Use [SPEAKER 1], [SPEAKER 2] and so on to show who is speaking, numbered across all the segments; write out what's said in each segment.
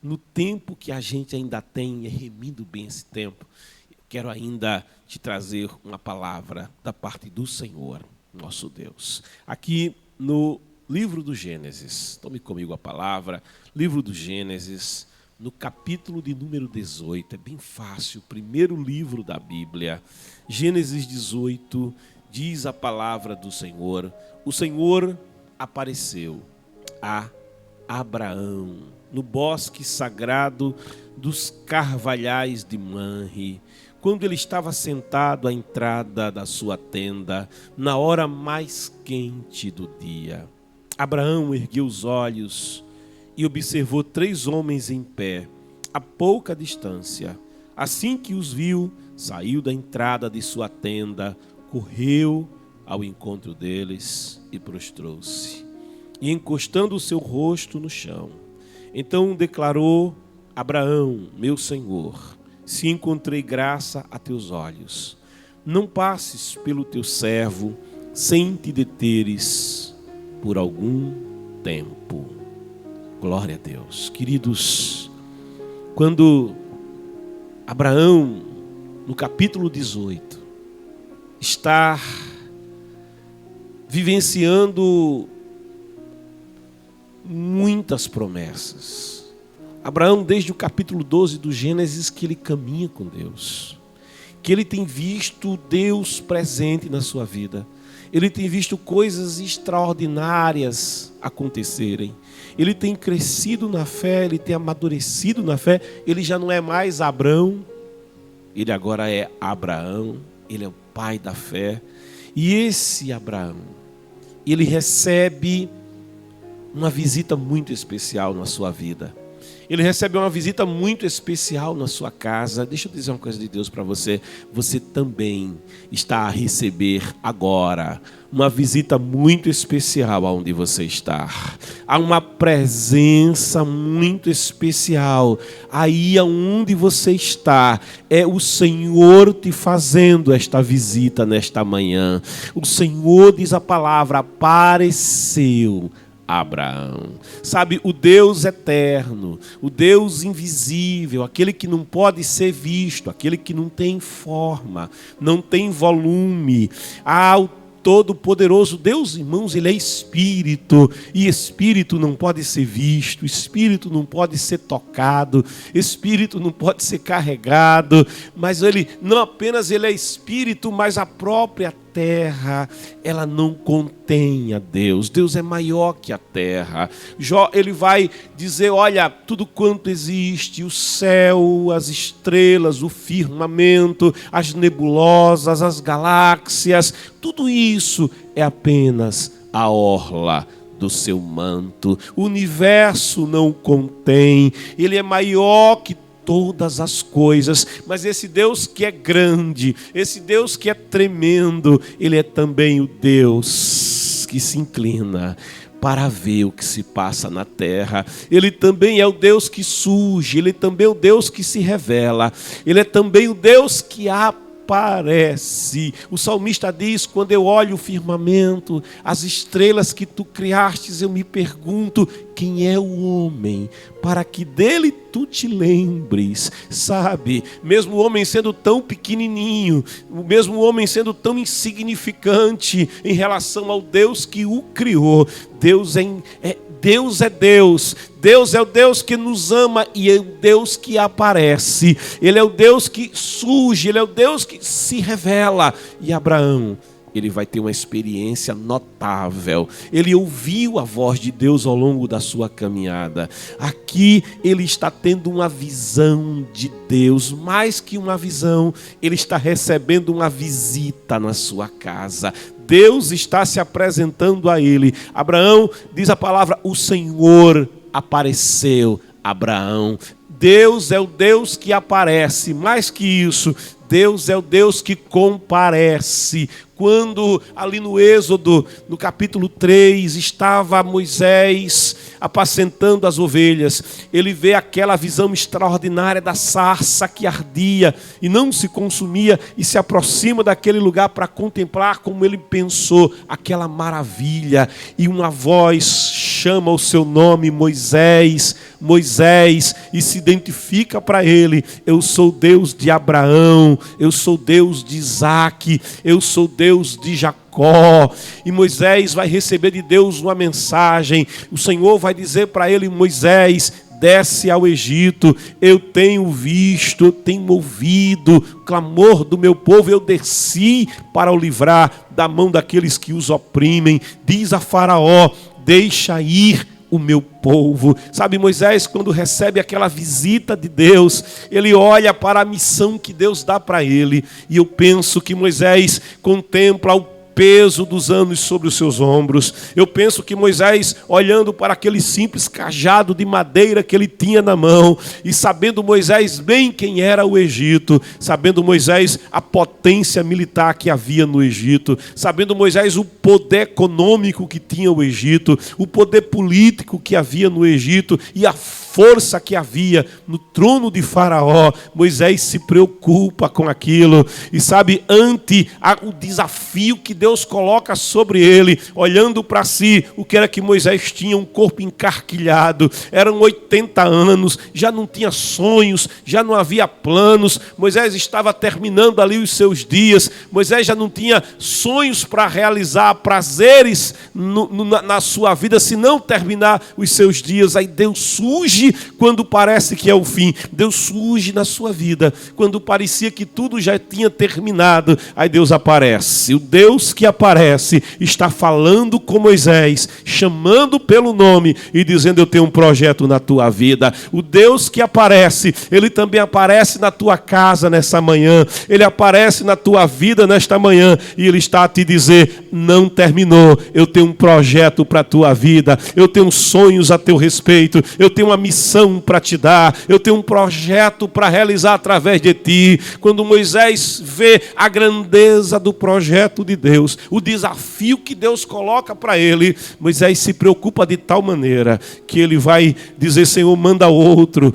[SPEAKER 1] No tempo que a gente ainda tem, remindo bem esse tempo, quero ainda te trazer uma palavra da parte do Senhor, nosso Deus. Aqui no livro do Gênesis, tome comigo a palavra, livro do Gênesis, no capítulo de número 18, é bem fácil, primeiro livro da Bíblia, Gênesis 18, diz a palavra do Senhor: o Senhor apareceu a Abraão no bosque sagrado dos carvalhais de Manre, quando ele estava sentado à entrada da sua tenda, na hora mais quente do dia. Abraão ergueu os olhos e observou 3 homens em pé, a pouca distância. Assim que os viu, saiu da entrada de sua tenda, correu ao encontro deles e prostrou-se, e encostando o seu rosto no chão. Então declarou: Abraão, meu senhor, se encontrei graça a teus olhos, não passes pelo teu servo sem te deteres por algum tempo. Glória a Deus. Queridos, quando Abraão, no capítulo 18, está vivenciando muitas promessas. Abraão, desde o capítulo 12 do Gênesis, que ele caminha com Deus, que ele tem visto Deus presente na sua vida, ele tem visto coisas extraordinárias acontecerem, ele tem crescido na fé, ele tem amadurecido na fé, ele já não é mais Abrão, ele agora é Abraão, ele é o pai da fé. E esse Abraão, ele recebe uma visita muito especial na sua vida. Ele recebe uma visita muito especial na sua casa. Deixa eu dizer uma coisa de Deus para você. Você também está a receber agora uma visita muito especial aonde você está. Há uma presença muito especial aí aonde você está. É o Senhor te fazendo esta visita nesta manhã. O Senhor, diz a palavra, apareceu Abraão. Sabe, o Deus eterno, o Deus invisível, aquele que não pode ser visto, aquele que não tem forma, não tem volume, o Todo-Poderoso Deus, irmãos, ele é Espírito, e Espírito não pode ser visto, Espírito não pode ser tocado, Espírito não pode ser carregado, mas ele não apenas ele é Espírito, mas a própria terra, ela não contém a Deus. Deus é maior que a terra. Jó, ele vai dizer: olha, tudo quanto existe, o céu, as estrelas, o firmamento, as nebulosas, as galáxias, tudo isso é apenas a orla do seu manto. O universo não contém, ele é maior que todas as coisas, mas esse Deus que é grande, esse Deus que é tremendo, ele é também o Deus que se inclina para ver o que se passa na terra. Ele também é o Deus que surge, ele também é o Deus que se revela, ele é também o Deus que aparece. O salmista diz: quando eu olho o firmamento, as estrelas que tu criastes, eu me pergunto: quem é o homem para que dele tu te lembres? Sabe, mesmo o homem sendo tão pequenininho, mesmo o homem sendo tão insignificante em relação ao Deus que o criou, Deus é Deus, Deus é o Deus que nos ama e é o Deus que aparece, ele é o Deus que surge, ele é o Deus que se revela. E Abraão, ele vai ter uma experiência notável. Ele ouviu a voz de Deus ao longo da sua caminhada. Aqui ele está tendo uma visão de Deus, mais que uma visão, ele está recebendo uma visita na sua casa. Deus está se apresentando a ele. Abraão, diz a palavra, o Senhor apareceu a Abraão. Deus é o Deus que aparece, mais que isso, Deus é o Deus que comparece. Quando ali no Êxodo, no capítulo 3, estava Moisés apacentando as ovelhas, ele vê aquela visão extraordinária da sarça que ardia e não se consumia, e se aproxima daquele lugar para contemplar como ele pensou aquela maravilha, e uma voz chama o seu nome, Moisés, Moisés, e se identifica para ele: eu sou Deus de Abraão, eu sou Deus de Isaque, eu sou Deus de Jacó. E Moisés vai receber de Deus uma mensagem. O Senhor vai dizer para ele: Moisés, desce ao Egito, eu tenho visto, eu tenho ouvido o clamor do meu povo, eu desci para o livrar da mão daqueles que os oprimem. Diz a Faraó: deixa ir o meu povo. Sabe, Moisés, quando recebe aquela visita de Deus, ele olha para a missão que Deus dá para ele, e eu penso que Moisés contempla o peso dos anos sobre os seus ombros. Eu penso que Moisés, olhando para aquele simples cajado de madeira que ele tinha na mão, e sabendo Moisés bem quem era o Egito, sabendo Moisés a potência militar que havia no Egito, sabendo Moisés o poder econômico que tinha o Egito, o poder político que havia no Egito e a força que havia no trono de Faraó, Moisés se preocupa com aquilo. E sabe, ante o desafio que Deus coloca sobre ele, olhando para si, o que era que Moisés tinha? Um corpo encarquilhado, eram 80 anos, já não tinha sonhos, já não havia planos. Moisés estava terminando ali os seus dias, Moisés já não tinha sonhos para realizar, prazeres na sua vida, se não terminar os seus dias. Aí Deus surge quando parece que é o fim. Deus surge na sua vida quando parecia que tudo já tinha terminado. Aí Deus aparece. O Deus que aparece está falando com Moisés, chamando pelo nome e dizendo: eu tenho um projeto na tua vida. O Deus que aparece, ele também aparece na tua casa nessa manhã, ele aparece na tua vida nesta manhã, e ele está a te dizer: não terminou, eu tenho um projeto para a tua vida, eu tenho sonhos a teu respeito, eu tenho uma missão para te dar, eu tenho um projeto para realizar através de ti. Quando Moisés vê a grandeza do projeto de Deus, o desafio que Deus coloca para ele, Moisés se preocupa de tal maneira que ele vai dizer: Senhor, manda outro,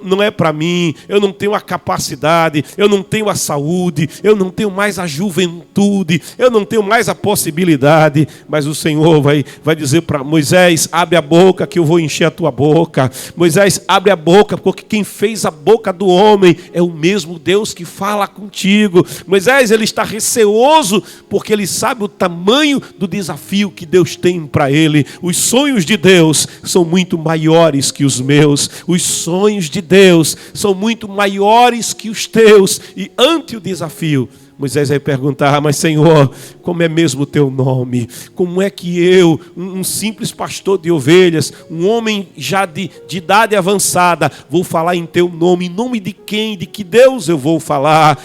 [SPEAKER 1] não é para mim, eu não tenho a capacidade, eu não tenho a saúde, eu não tenho mais a juventude, eu não tenho mais a possibilidade. Mas o Senhor vai dizer para Moisés: abre a boca que eu vou encher a tua boca. Moisés, abre a boca, porque quem fez a boca do homem é o mesmo Deus que fala contigo. Moisés, ele está receoso porque ele sabe o tamanho do desafio que Deus tem para ele. Os sonhos de Deus são muito maiores que os meus. Os sonhos de Deus são muito maiores que os teus. E ante o desafio, Moisés vai perguntar: mas Senhor, como é mesmo o teu nome? Como é que eu, um simples pastor de ovelhas, um homem já de idade avançada, vou falar em teu nome? Em nome de quem? De que Deus eu vou falar?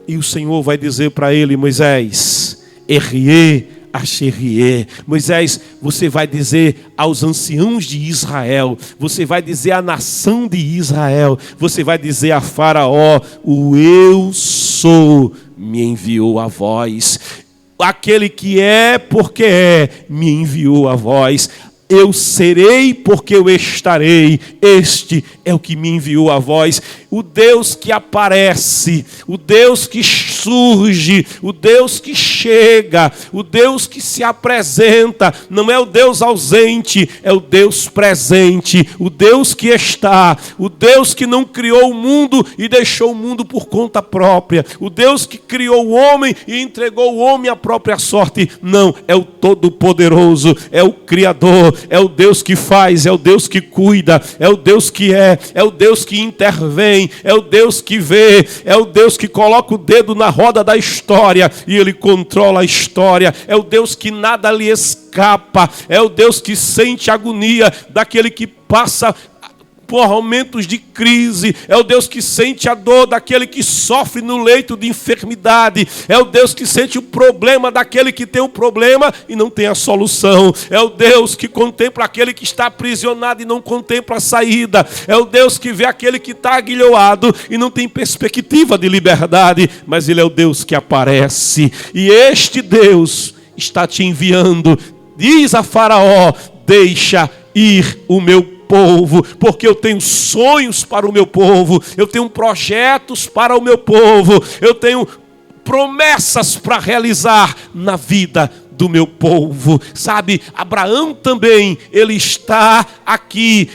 [SPEAKER 1] E o Senhor vai dizer para ele: Moisés, Erriê, Axerriê. Moisés, você vai dizer aos anciãos de Israel, você vai dizer à nação de Israel, você vai dizer a Faraó: o eu sou me enviou a vós. Aquele que é porque é, me enviou a vós. Eu serei porque eu estarei. Este é o que me enviou a vós. O Deus que aparece, o Deus que surge, o Deus que chega, o Deus que se apresenta, não é o Deus ausente, é o Deus presente, o Deus que está, o Deus que não criou o mundo e deixou o mundo por conta própria, o Deus que criou o homem e entregou o homem à própria sorte. Não, é o Todo-Poderoso, é o Criador, é o Deus que faz, é o Deus que cuida, é o Deus que é o Deus que intervém, é o Deus que vê, é o Deus que coloca o dedo na roda da história e ele controla a história, é o Deus que nada lhe escapa, é o Deus que sente a agonia daquele que passa por momentos de crise, é o Deus que sente a dor daquele que sofre no leito de enfermidade, é o Deus que sente o problema daquele que tem um problema e não tem a solução, é o Deus que contempla aquele que está aprisionado e não contempla a saída, é o Deus que vê aquele que está aguilhoado e não tem perspectiva de liberdade, mas ele é o Deus que aparece, e este Deus está te enviando. Diz a Faraó: deixa ir o meu povo, porque eu tenho sonhos para o meu povo, eu tenho projetos para o meu povo, eu tenho promessas para realizar na vida do meu povo. Sabe, Abraão também, ele está aqui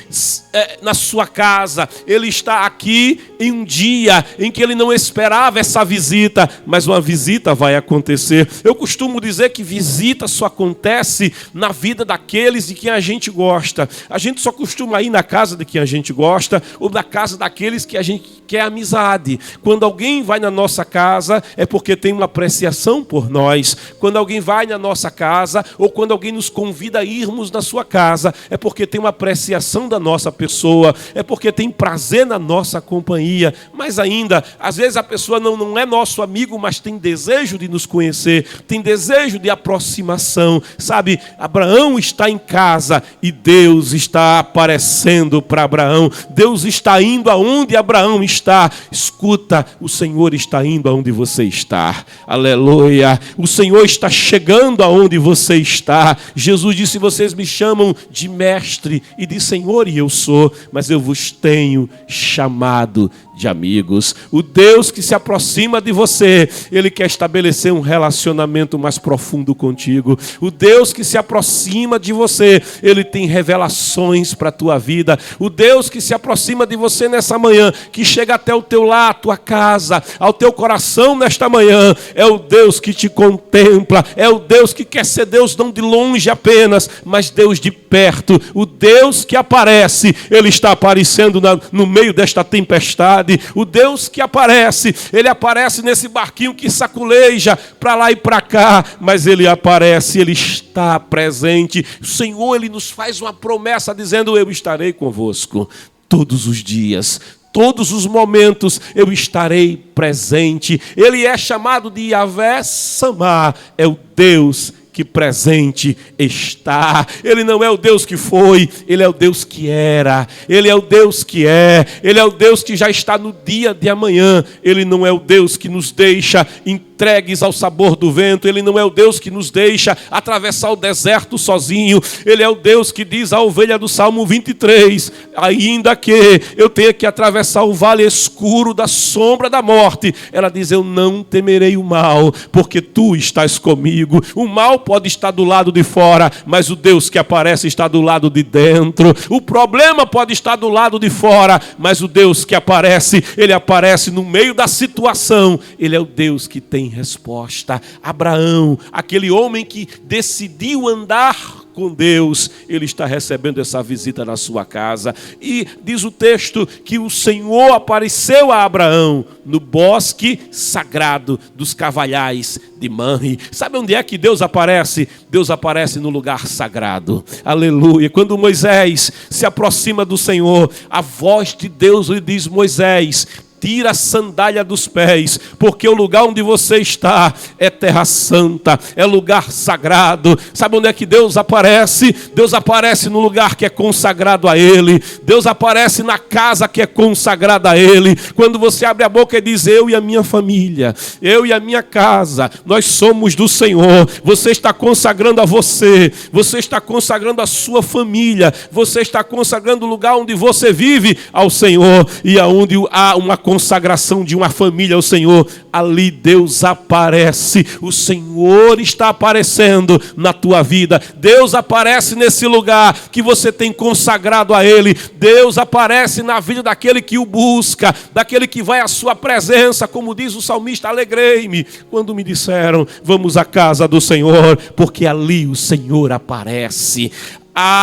[SPEAKER 1] na sua casa, ele está aqui em um dia em que ele não esperava essa visita, mas uma visita vai acontecer. Eu costumo dizer que visita só acontece na vida daqueles de quem a gente gosta. A gente só costuma ir na casa de quem a gente gosta ou na casa daqueles que a gente quer amizade. Quando alguém vai na nossa casa é porque tem uma apreciação por nós. Quando alguém vai na nossa casa ou quando alguém nos convida a irmos na sua casa é porque tem uma apreciação da nossa pessoa, é porque tem prazer na nossa companhia. Mas ainda, às vezes a pessoa não é nosso amigo, mas tem desejo de nos conhecer, tem desejo de aproximação. Sabe, Abraão está em casa e Deus está aparecendo para Abraão. Deus está indo aonde Abraão está. Escuta, o Senhor está indo aonde você está. Aleluia. O Senhor está chegando aonde você está. Jesus disse: vocês me chamam de mestre e de Senhor, e eu sou, mas eu vos tenho chamado de amigos. O Deus que se aproxima de você, Ele quer estabelecer um relacionamento mais profundo contigo. O Deus que se aproxima de você, Ele tem revelações para a tua vida. O Deus que se aproxima de você nessa manhã, que chega até o teu lar, a tua casa, ao teu coração nesta manhã, é o Deus que te contempla, é o Deus que quer ser Deus não de longe apenas, mas Deus de perto. O Deus que aparece, Ele está aparecendo no meio desta tempestade. O Deus que aparece, Ele aparece nesse barquinho que saculeja para lá e para cá, mas Ele aparece, Ele está presente. O Senhor, Ele nos faz uma promessa dizendo: eu estarei convosco todos os dias, todos os momentos eu estarei presente. Ele é chamado de Yahvé Samá, é o Deus que presente está. Ele não é o Deus que foi, Ele é o Deus que era, Ele é o Deus que é, Ele é o Deus que já está no dia de amanhã. Ele não é o Deus que nos deixa entregues ao sabor do vento. Ele não é o Deus que nos deixa atravessar o deserto sozinho. Ele é o Deus que diz à ovelha do Salmo 23, ainda que eu tenha que atravessar o vale escuro da sombra da morte, ela diz: eu não temerei o mal, porque tu estás comigo. O mal pode estar do lado de fora, mas o Deus que aparece está do lado de dentro. O problema pode estar do lado de fora, mas o Deus que aparece, Ele aparece no meio da situação. Ele é o Deus que tem resposta. Abraão, aquele homem que decidiu andar com Deus, ele está recebendo essa visita na sua casa. E diz o texto que o Senhor apareceu a Abraão no bosque sagrado dos Carvalhais de Manre. Sabe onde é que Deus aparece? Deus aparece no lugar sagrado. Aleluia. Quando Moisés se aproxima do Senhor, a voz de Deus lhe diz: Moisés, tira a sandália dos pés, porque o lugar onde você está é terra santa, é lugar sagrado. Sabe onde é que Deus aparece? Deus aparece no lugar que é consagrado a Ele. Deus aparece na casa que é consagrada a Ele. Quando você abre a boca e diz: eu e a minha família, eu e a minha casa, nós somos do Senhor. Você está consagrando a você, você está consagrando a sua família, você está consagrando o lugar onde você vive ao Senhor. E aonde há uma consagração de uma família ao Senhor, ali Deus aparece. O Senhor está aparecendo na tua vida. Deus aparece nesse lugar que você tem consagrado a Ele. Deus aparece na vida daquele que o busca, daquele que vai à sua presença. Como diz o salmista: alegrei-me quando me disseram: vamos à casa do Senhor, porque ali o Senhor aparece.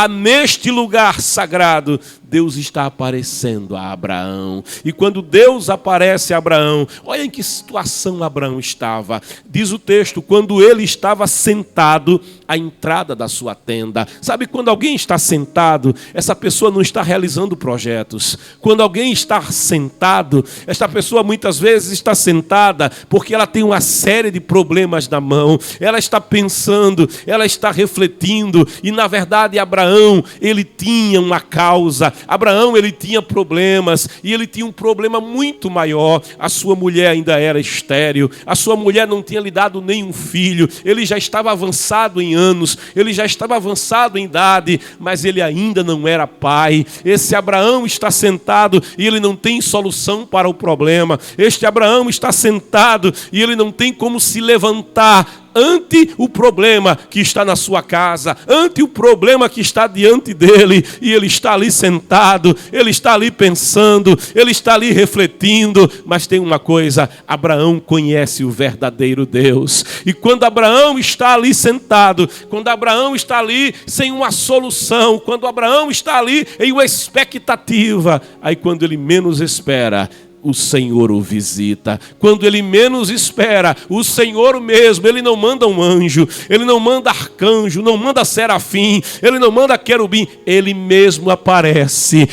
[SPEAKER 1] Neste lugar sagrado, Deus está aparecendo a Abraão. E quando Deus aparece a Abraão, olha em que situação Abraão estava. Diz o texto: quando ele estava sentado à entrada da sua tenda. Sabe, quando alguém está sentado, essa pessoa não está realizando projetos. Quando alguém está sentado, esta pessoa muitas vezes está sentada porque ela tem uma série de problemas na mão. Ela está pensando, ela está refletindo. E na verdade Abraão, ele tinha uma causa. Abraão, ele tinha problemas, e ele tinha um problema muito maior. A sua mulher ainda era estéril, a sua mulher não tinha lhe dado nenhum filho, ele já estava avançado em anos, ele já estava avançado em idade, mas ele ainda não era pai. Esse Abraão está sentado e ele não tem solução para o problema. Este Abraão está sentado e ele não tem como se levantar ante o problema que está na sua casa, ante o problema que está diante dele, e ele está ali sentado, ele está ali pensando, ele está ali refletindo. Mas tem uma coisa: Abraão conhece o verdadeiro Deus. E quando Abraão está ali sentado, quando Abraão está ali sem uma solução, quando Abraão está ali em uma expectativa, aí quando ele menos espera, o Senhor o visita. Quando ele menos espera, o Senhor mesmo, ele não manda um anjo, ele não manda arcanjo, não manda serafim, ele não manda querubim, ele mesmo aparece.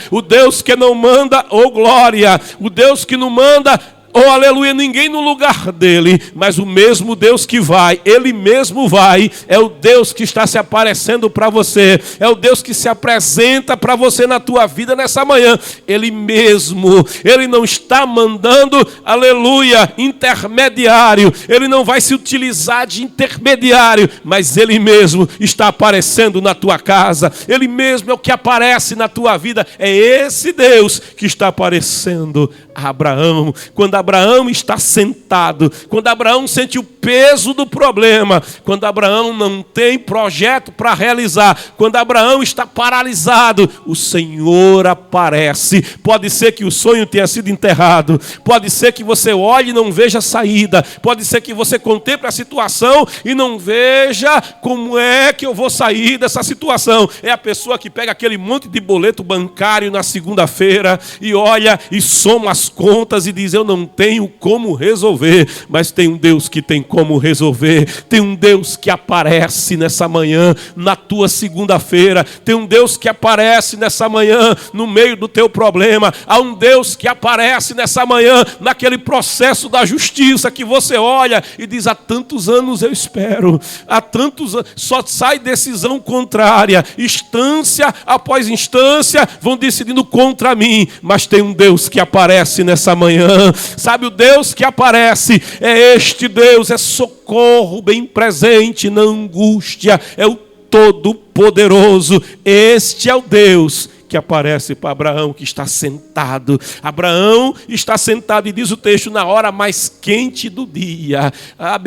[SPEAKER 1] O Deus que não manda, glória, o Deus que não manda, aleluia, ninguém no lugar dele, mas o mesmo Deus que vai, ele mesmo vai, é o Deus que está se aparecendo para você, é o Deus que se apresenta para você na tua vida nessa manhã. Ele mesmo, ele não está mandando, aleluia, intermediário, ele não vai se utilizar de intermediário, mas ele mesmo está aparecendo na tua casa, ele mesmo é o que aparece na tua vida. É esse Deus que está aparecendo a Abraão. Quando Abraão está sentado, quando Abraão sente o peso do problema, quando Abraão não tem projeto para realizar, quando Abraão está paralisado, o Senhor aparece. Pode ser que o sonho tenha sido enterrado, pode ser que você olhe e não veja saída, pode ser que você contemple a situação e não veja como é que eu vou sair dessa situação. É a pessoa que pega aquele monte de boleto bancário na segunda-feira e olha e soma as contas e diz: eu não tenho como resolver. Mas tem um Deus que tem como resolver. Tem um Deus que aparece nessa manhã na tua segunda-feira. Tem um Deus que aparece nessa manhã no meio do teu problema. Há um Deus que aparece nessa manhã naquele processo da justiça que você olha e diz: há tantos anos eu espero, há tantos anos, só sai decisão contrária, instância após instância vão decidindo contra mim. Mas tem um Deus que aparece nessa manhã. Sabe, o Deus que aparece é este Deus, é socorro bem presente na angústia, é o Todo-Poderoso. Este é o Deus que aparece para Abraão, que está sentado. Abraão está sentado, e diz o texto, na hora mais quente do dia.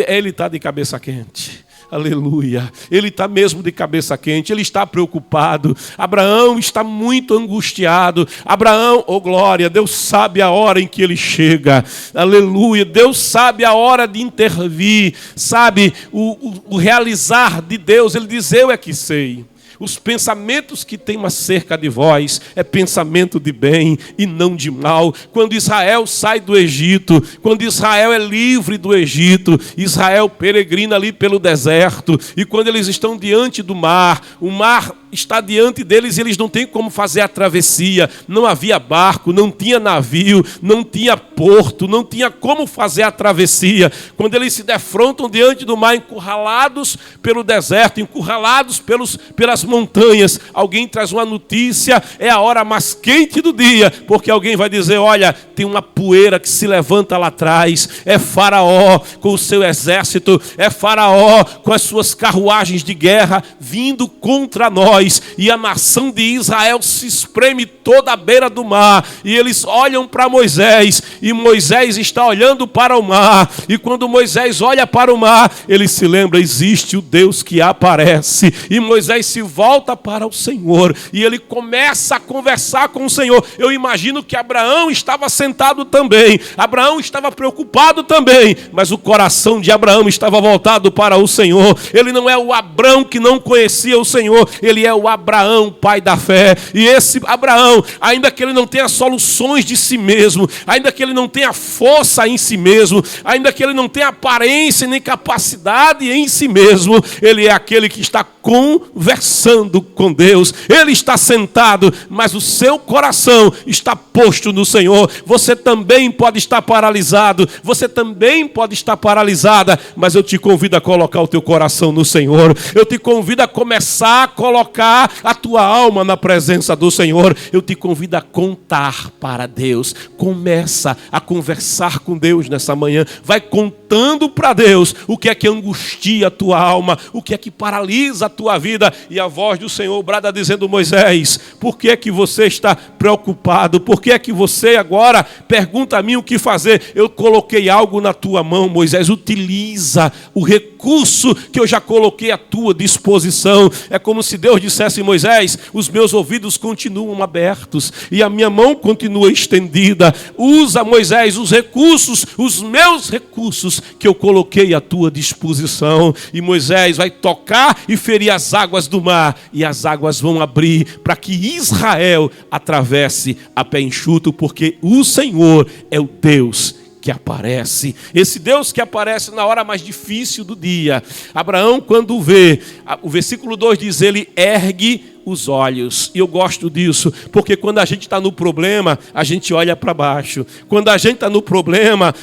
[SPEAKER 1] Ele está de cabeça quente. Aleluia, ele está mesmo de cabeça quente, ele está preocupado. Abraão está muito angustiado. Abraão, glória, Deus sabe a hora em que ele chega. Aleluia, Deus sabe a hora de intervir, sabe o realizar de Deus. Ele diz: eu é que sei. Os pensamentos que tem acerca de vós é pensamento de bem e não de mal. Quando Israel sai do Egito, quando Israel é livre do Egito, Israel peregrina ali pelo deserto, e quando eles estão diante do mar, o mar está diante deles e eles não têm como fazer a travessia. Não havia barco, não tinha navio, não tinha porto, não tinha como fazer a travessia. Quando eles se defrontam diante do mar, encurralados pelo deserto, encurralados pelas montanhas, alguém traz uma notícia: é a hora mais quente do dia, porque alguém vai dizer: olha, tem uma poeira que se levanta lá atrás, é Faraó com o seu exército, é Faraó com as suas carruagens de guerra vindo contra nós. E a nação de Israel se espreme toda a beira do mar, e eles olham para Moisés, e Moisés está olhando para o mar, e quando Moisés olha para o mar, ele se lembra: existe o Deus que aparece. E Moisés se volta para o Senhor, e ele começa a conversar com o Senhor. Eu imagino que Abraão estava sentado também, Abraão estava preocupado também, mas o coração de Abraão estava voltado para o Senhor. Ele não é o Abrão que não conhecia o Senhor, ele é o Abraão, pai da fé. E esse Abraão, ainda que ele não tenha soluções de si mesmo, ainda que ele não tenha força em si mesmo, ainda que ele não tenha aparência nem capacidade em si mesmo, ele é aquele que está conversando com Deus. Ele está sentado, mas o seu coração está posto no Senhor. Você também pode estar paralisado, você também pode estar paralisada, mas eu te convido a colocar o teu coração no Senhor. Eu te convido a começar a colocar colocar a tua alma na presença do Senhor, eu te convido a contar para Deus. Começa a conversar com Deus nessa manhã. Vai contando para Deus o que é que angustia a tua alma, o que é que paralisa a tua vida. E a voz do Senhor brada dizendo: Moisés, por que é que você está preocupado? Por que é que você agora pergunta a mim o que fazer? Eu coloquei algo na tua mão, Moisés. Utiliza o recurso que eu já coloquei à tua disposição. É como se Deus dissesse: Moisés, os meus ouvidos continuam abertos e a minha mão continua estendida. Usa, Moisés, os recursos, os meus recursos que eu coloquei à tua disposição. E Moisés vai tocar e ferir as águas do mar, e as águas vão abrir para que Israel atravesse a pé enxuto, porque o Senhor é o Deus que aparece. Esse Deus que aparece na hora mais difícil do dia. Abraão, quando vê, o versículo 2 diz: ele ergue os olhos. E eu gosto disso, porque quando a gente está no problema, a gente olha para baixo. Quando a gente está no problema,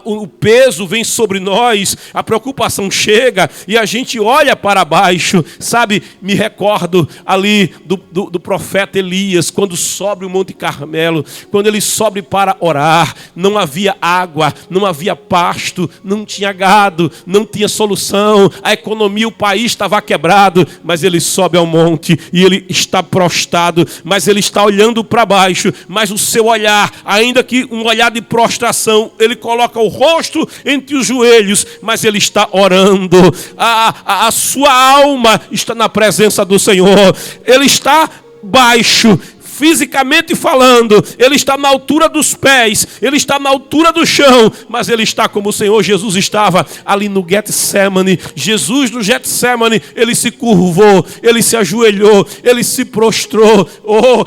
[SPEAKER 1] o peso vem sobre nós, a preocupação chega e a gente olha para baixo. Sabe, me recordo ali do profeta Elias, quando sobe o Monte Carmelo, quando ele sobe para orar, não havia água, não havia pasto, não tinha gado, não tinha solução, a economia, o país estava quebrado, mas ele sobe ao monte e ele está prostrado, mas ele está olhando para baixo, mas o seu olhar, ainda que um olhar de prostração, ele coloca o rosto entre os joelhos, mas ele está orando. A sua alma está na presença do Senhor. Ele está baixo, fisicamente falando, ele está na altura dos pés, ele está na altura do chão, mas ele está como o Senhor Jesus estava ali no Getsemane. Jesus no Getsemane, ele se curvou, ele se ajoelhou, ele se prostrou,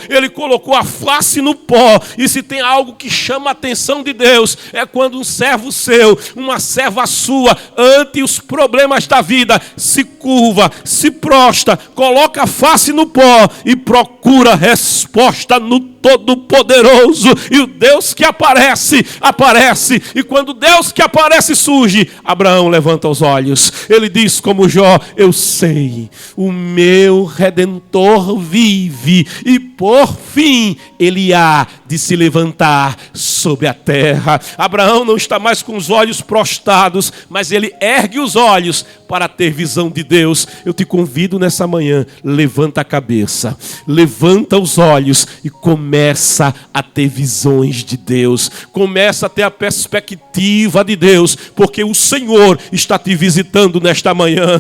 [SPEAKER 1] ele colocou a face no pó. E se tem algo que chama a atenção de Deus, é quando um servo seu, uma serva sua, ante os problemas da vida, se curva, se prostra, coloca a face no pó e procura resposta no Todo-Poderoso. E o Deus que aparece, aparece. E quando Deus que aparece surge, Abraão levanta os olhos. Ele diz como Jó: eu sei, o meu Redentor vive, e por fim ele há de se levantar sobre a terra. Abraão não está mais com os olhos prostrados, mas ele ergue os olhos para ter visão de Deus. Eu te convido nessa manhã: levanta a cabeça, levanta os olhos e começa a ter visões de Deus. Começa a ter a perspectiva de Deus, porque o Senhor está te visitando nesta manhã.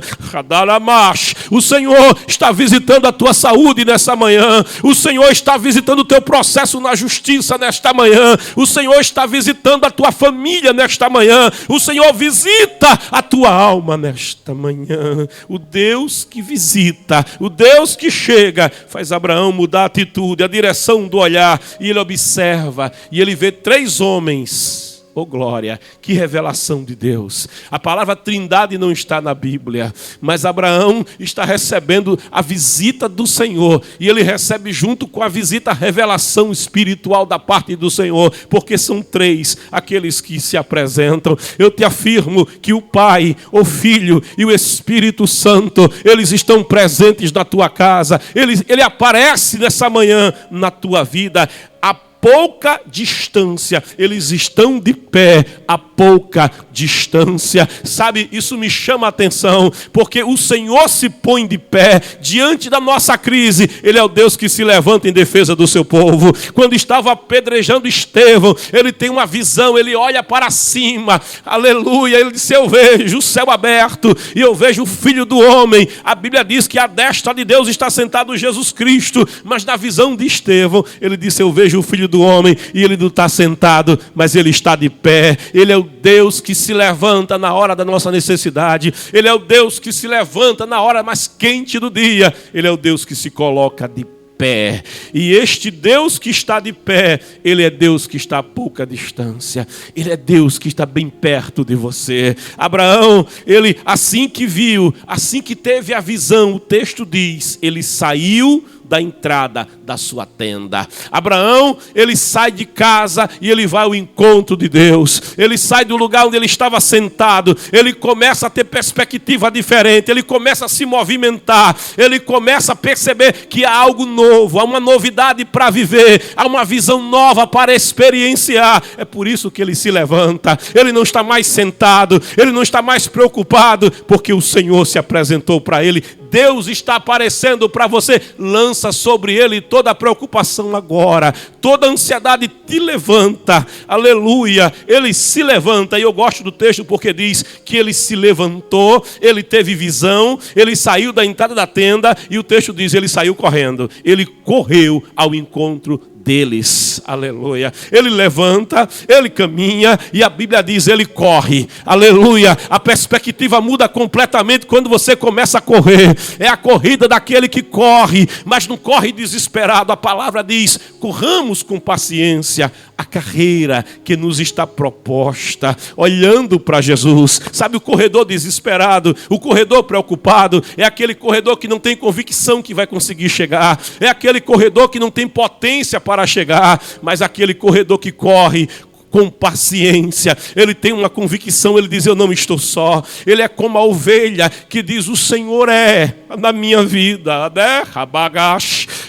[SPEAKER 1] O Senhor está visitando a tua saúde nessa manhã. O Senhor está visitando o teu processo na justiça nesta manhã. O Senhor está visitando a tua família nesta manhã. O Senhor visita a tua alma nesta manhã. O Deus que visita, o Deus que chega, faz Abraão mudar a atitude, a direção do olhar, e ele observa, e ele vê 3 homens. Oh glória, que revelação de Deus. A palavra trindade não está na Bíblia, mas Abraão está recebendo a visita do Senhor, e ele recebe junto com a visita a revelação espiritual da parte do Senhor, porque são 3 aqueles que se apresentam. Eu te afirmo que o Pai, o Filho e o Espírito Santo, eles estão presentes na tua casa. Ele aparece nessa manhã na tua vida. A pouca distância, eles estão de pé a pouca distância. Sabe, isso me chama a atenção, porque o Senhor se põe de pé diante da nossa crise. Ele é o Deus que se levanta em defesa do seu povo. Quando estava apedrejando Estevão, ele tem uma visão, ele olha para cima, aleluia, ele disse: eu vejo o céu aberto e eu vejo o Filho do Homem. A Bíblia diz que à destra de Deus está sentado Jesus Cristo, mas na visão de Estevão, ele disse: eu vejo o Filho do Homem, e ele não está sentado, mas ele está de pé. Ele é o Deus que se levanta na hora da nossa necessidade. Ele é o Deus que se levanta na hora mais quente do dia. Ele é o Deus que se coloca de pé. E este Deus que está de pé, ele é Deus que está a pouca distância. Ele é Deus que está bem perto de você. Abraão, ele assim que viu, assim que teve a visão, o texto diz, ele saiu da entrada da sua tenda. Abraão, ele sai de casa e ele vai ao encontro de Deus. Ele sai do lugar onde ele estava sentado, ele começa a ter perspectiva diferente, ele começa a se movimentar, ele começa a perceber que há algo novo, há uma novidade para viver, há uma visão nova para experienciar. É por isso que ele se levanta, ele não está mais sentado, ele não está mais preocupado, porque o Senhor se apresentou para ele. Deus está aparecendo para você. Lança sobre ele toda a preocupação agora, toda a ansiedade te levanta. Aleluia, ele se levanta. E eu gosto do texto porque diz que ele se levantou, ele teve visão, ele saiu da entrada da tenda e o texto diz, ele saiu correndo, ele correu ao encontro deles. Aleluia. Ele levanta, ele caminha e a Bíblia diz, ele corre. Aleluia. A perspectiva muda completamente quando você começa a correr. É a corrida daquele que corre, mas não corre desesperado. A palavra diz, corramos com paciência a carreira que nos está proposta, olhando para Jesus. Sabe, o corredor desesperado, o corredor preocupado, é aquele corredor que não tem convicção que vai conseguir chegar, é aquele corredor que não tem potência para chegar, mas aquele corredor que corre com paciência, ele tem uma convicção, ele diz, eu não estou só. Ele é como a ovelha que diz, o Senhor é na minha vida, né?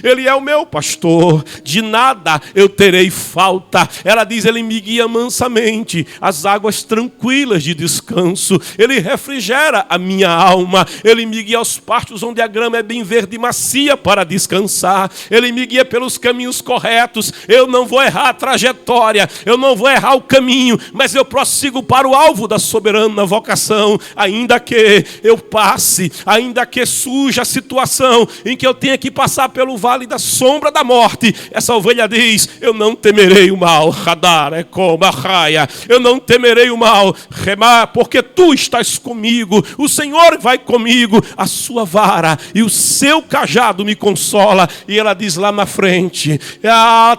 [SPEAKER 1] Ele é o meu pastor, de nada eu terei falta. Ela diz, ele me guia mansamente às águas tranquilas de descanso, ele refrigera a minha alma, ele me guia aos pastos onde a grama é bem verde e macia para descansar, ele me guia pelos caminhos corretos. Eu não vou errar a trajetória, eu não vou errar o caminho, mas eu prossigo para o alvo da soberana vocação, ainda que eu passe, ainda que surja a situação em que eu tenha que passar pelo vale da sombra da morte. Essa ovelha diz, eu não temerei o mal, eu não temerei o mal, porque tu estás comigo, o Senhor vai comigo, a sua vara e o seu cajado me consola. E ela diz, lá na frente,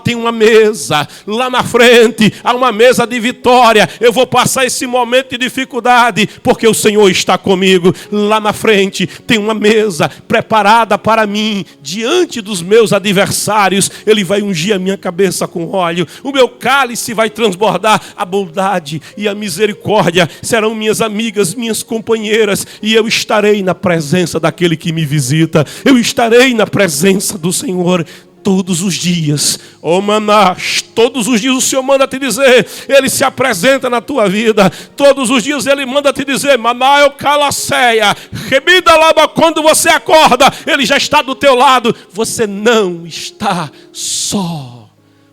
[SPEAKER 1] tem uma mesa, lá na frente, há uma mesa de vitória. Eu vou passar esse momento de dificuldade, porque o Senhor está comigo. Lá na frente tem uma mesa preparada para mim, diante dos meus adversários. Ele vai ungir a minha cabeça com óleo, o meu cálice vai transbordar. A bondade e a misericórdia serão minhas amigas, minhas companheiras, e eu estarei na presença daquele que me visita. Eu estarei na presença do Senhor todos os dias. Oh Manás, todos os dias o Senhor manda te dizer, ele se apresenta na tua vida. Todos os dias ele manda te dizer, Manael Calaceia, Rebida Laba, quando você acorda, ele já está do teu lado. Você não está só.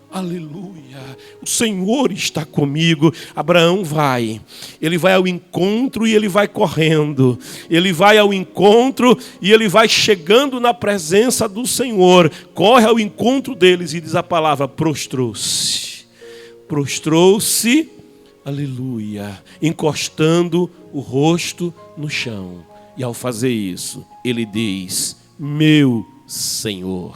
[SPEAKER 1] Aleluia, o Senhor está comigo. Abraão vai, ele vai ao encontro e ele vai correndo. Ele vai ao encontro e ele vai chegando na presença do Senhor. Corre ao encontro deles e diz a palavra, prostrou-se. Prostrou-se, aleluia, encostando o rosto no chão. E ao fazer isso, ele diz, meu Senhor.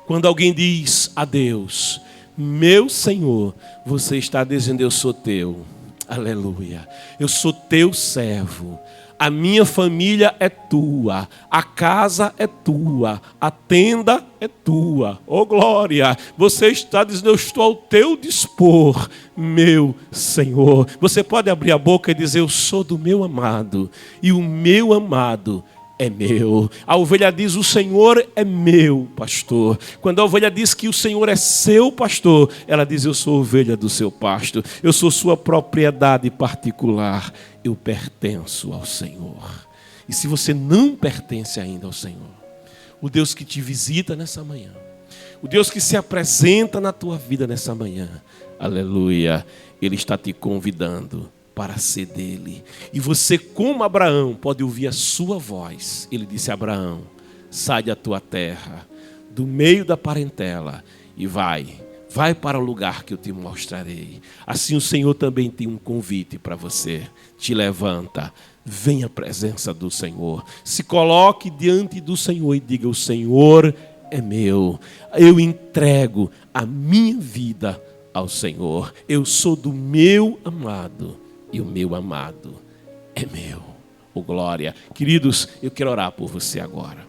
[SPEAKER 1] Quando alguém diz a Deus, meu Senhor, você está dizendo, eu sou teu. Aleluia. Eu sou teu servo. A minha família é tua. A casa é tua. A tenda é tua. Oh glória. Você está dizendo, eu estou ao teu dispor, meu Senhor. Você pode abrir a boca e dizer, eu sou do meu amado. E o meu amado é meu. A ovelha diz, o Senhor é meu pastor. Quando a ovelha diz que o Senhor é seu pastor, ela diz, eu sou ovelha do seu pasto. Eu sou sua propriedade particular. Eu pertenço ao Senhor. E se você não pertence ainda ao Senhor, o Deus que te visita nessa manhã, o Deus que se apresenta na tua vida nessa manhã, aleluia, Ele está te convidando para ser dele. E você, como Abraão, pode ouvir a sua voz. Ele disse a Abraão, sai da tua terra, do meio da parentela, e vai para o lugar que eu te mostrarei. Assim o Senhor também tem um convite para você. Te levanta, vem à presença do Senhor. Se coloque diante do Senhor e diga, o Senhor é meu. Eu entrego a minha vida ao Senhor. Eu sou do meu amado. E o meu amado é meu. Oh glória. Queridos, eu quero orar por você agora.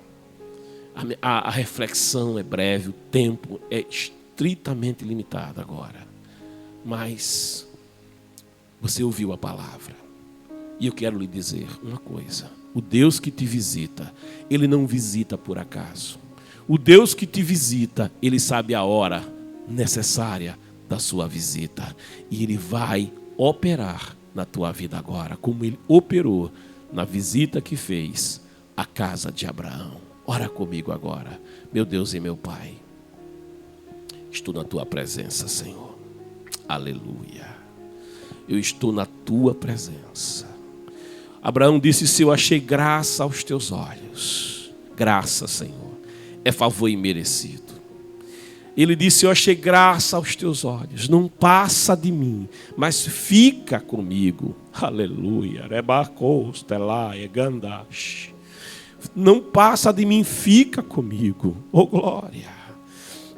[SPEAKER 1] A reflexão é breve, o tempo é estritamente limitado agora. Mas você ouviu a palavra. E eu quero lhe dizer uma coisa. O Deus que te visita, Ele não visita por acaso. O Deus que te visita, Ele sabe a hora necessária da sua visita. E Ele vai operar na tua vida agora, como Ele operou na visita que fez à casa de Abraão. Ora comigo agora. Meu Deus e meu Pai, estou na tua presença, Senhor. Aleluia. Eu estou na tua presença. Abraão disse: se eu achei graça aos teus olhos, graça, Senhor, é favor imerecido. Ele disse: eu achei graça aos teus olhos, não passa de mim, mas fica comigo. Aleluia. Não passa de mim, fica comigo. Oh glória.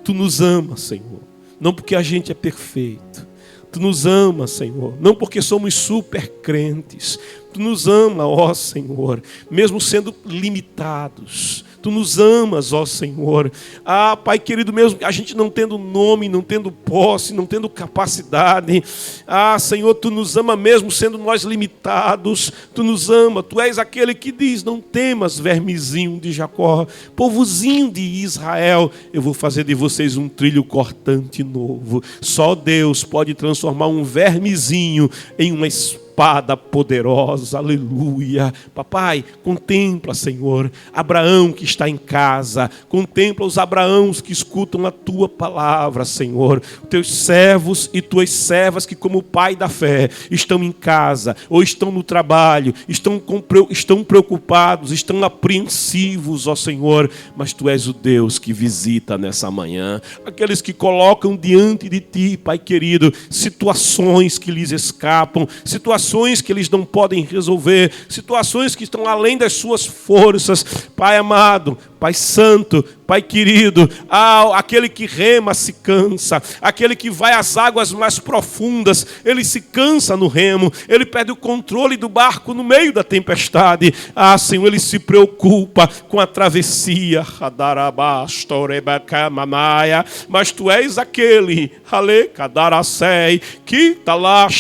[SPEAKER 1] Tu nos amas, Senhor, não porque a gente é perfeito. Tu nos amas, Senhor, não porque somos super crentes. Tu nos amas, ó Senhor, mesmo sendo limitados. Tu nos amas, ó Senhor. Ah, Pai querido, mesmo a gente não tendo nome, não tendo posse, não tendo capacidade. Ah, Senhor, Tu nos ama mesmo sendo nós limitados. Tu nos ama. Tu és aquele que diz: não temas, vermezinho de Jacó, povozinho de Israel, eu vou fazer de vocês um trilho cortante novo. Só Deus pode transformar um vermezinho em uma espada poderosa. Aleluia. Papai, contempla, Senhor, Abraão que está em casa. Contempla os Abraãos que escutam a Tua palavra, Senhor. Teus servos e Tuas servas que, como pai da fé, estão em casa ou estão no trabalho, estão preocupados, estão apreensivos, ó Senhor. Mas Tu és o Deus que visita nessa manhã aqueles que colocam diante de Ti, Pai querido, situações que lhes escapam, situações que eles não podem resolver, situações que estão além das suas forças. Pai amado, Pai santo, Pai querido, aquele que rema se cansa, aquele que vai às águas mais profundas, ele se cansa no remo, ele perde o controle do barco no meio da tempestade. Ah, Senhor, ele se preocupa com a travessia, mas Tu és aquele,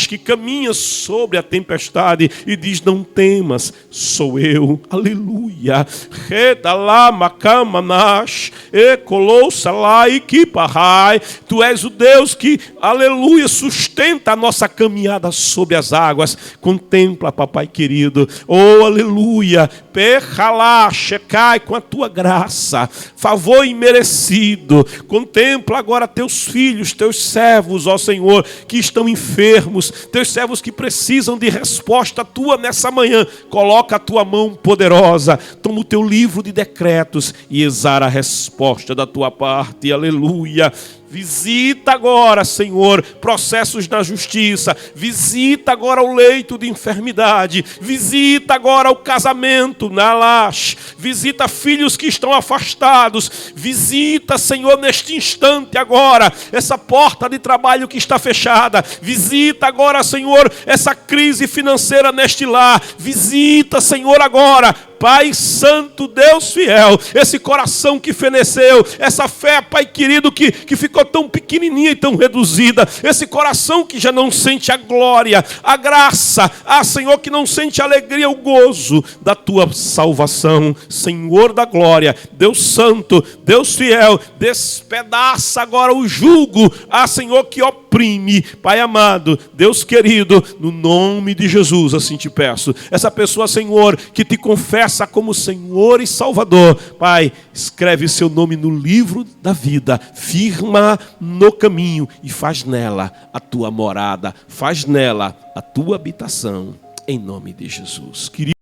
[SPEAKER 1] que caminha sobre a tempestade e diz: não temas, sou eu. Aleluia. Tu és o Deus que, aleluia, sustenta a nossa caminhada sobre as águas. Contempla, papai querido, oh aleluia, cai com a Tua graça, favor imerecido. Contempla agora Teus filhos, Teus servos, ó Senhor, que estão enfermos, Teus servos que precisam de resposta Tua nessa manhã. Coloca a Tua mão poderosa, toma o Teu livro de decretos e exara a resposta da Tua parte. Aleluia. Visita agora, Senhor, processos na justiça. Visita agora o leito de enfermidade. Visita agora o casamento na laje. Visita filhos que estão afastados. Visita, Senhor, neste instante agora essa porta de trabalho que está fechada. Visita agora, Senhor, essa crise financeira neste lar. Visita, Senhor, agora, Pai santo, Deus fiel, esse coração que feneceu, essa fé, Pai querido, que ficou tão pequenininha e tão reduzida, esse coração que já não sente a glória, a graça, Senhor, que não sente a alegria, o gozo da Tua salvação. Senhor da glória, Deus santo, Deus fiel, despedaça agora o jugo, Senhor, que oprime. Pai amado, Deus querido, no nome de Jesus, assim te peço, essa pessoa, Senhor, que te confessa como Senhor e Salvador, Pai, escreve seu nome no livro da vida, firma no caminho e faz nela a Tua morada, faz nela a Tua habitação, em nome de Jesus.